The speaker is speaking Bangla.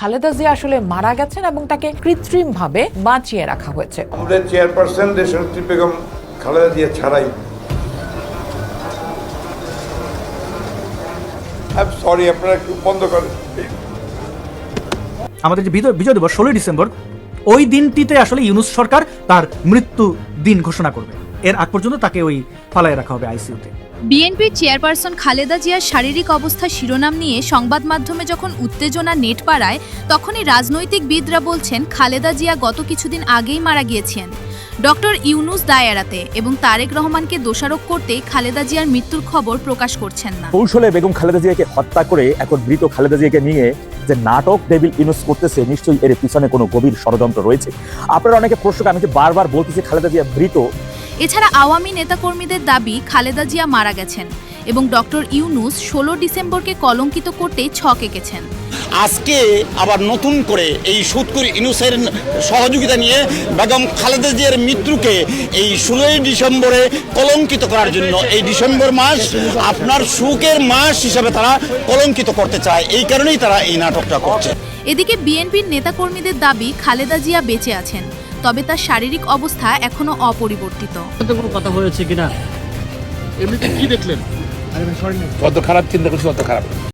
খালেদা জিয়া আসলে মারা গেছেন এবং তাকে কৃত্রিমভাবে বাঁচিয়ে রাখা হয়েছে। আমাদের চেয়ারপারসন দেশনেত্রী বেগম খালেদা জিয়া ছাড়াই সরি, আপনারা একটু বন্ধ করেন। আমাদের যে বিজয় দিবস 16 ডিসেম্বর, ওই দিনটিতে আসলে ইউনূস সরকার তার মৃত্যু দিন ঘোষণা করবে। এর আগ পর্যন্ত তাকে ওই ফালায় রাখা হবে আইসিইউতে। বিএনপির চেয়ারপারসন খালেদা জিয়ার শারীরিক অবস্থা শিরোনাম নিয়ে সংবাদ মাধ্যমে যখন উত্তেজনা নেট পাড়ায়, তখনই রাজনৈতিকবিদরা বলছেন খালেদা জিয়া গত কিছুদিন আগেই মারা গিয়েছেন। ডক্টর ইউনূস দায় এড়াতে এবং তারেক রহমানকে দোষারোপ করতে খালেদা জিয়ার মৃত্যুর খবর প্রকাশ করছেন না। কৌশলে বেগম খালেদা জিয়াকে হত্যা করে এখন মৃত খালেদা জিয়াকে নিয়ে যে নাটক ডেভিল ইউনূস করতেছে, নিশ্চয়ই এর পিছনে কোনো গভীর ষড়যন্ত্র রয়েছে। আপনারা অনেকে প্রশ্ন, আমি যে বারবার বলতেছি খালেদা জিয়া মৃত। এছাড়া আওয়ামী নেতাকর্মীদের দাবি খালেদা জিয়া মারা গেছেন এবং ডক্টর ইউনূস 16 ডিসেম্বরকে কলঙ্কিত করতেই ছক এঁকেছেন। আজকে আবার নতুন করে এই সুৎখোর ইউনূসের সহযোগিতা নিয়ে বেগম খালেদা জিয়ার মৃত্যুকে এই 16 ডিসেম্বরে কলঙ্কিত করার জন্য এই ডিসেম্বর মাস আপনার সুখের মাস হিসাবে তারা কলঙ্কিত করতে চায়। এই কারণেই তারা এই নাটকটা করছে। এদিকে বিএনপির নেতাকর্মীদের দাবি খালেদা জিয়া বেঁচে আছেন, তবে তার শারীরিক অবস্থা এখনো অপরিবর্তিত। কোনো কথা হয়েছে কিনা, এমনিতে কি দেখলেন? যত খারাপ চিন্তা করছি তত খারাপ।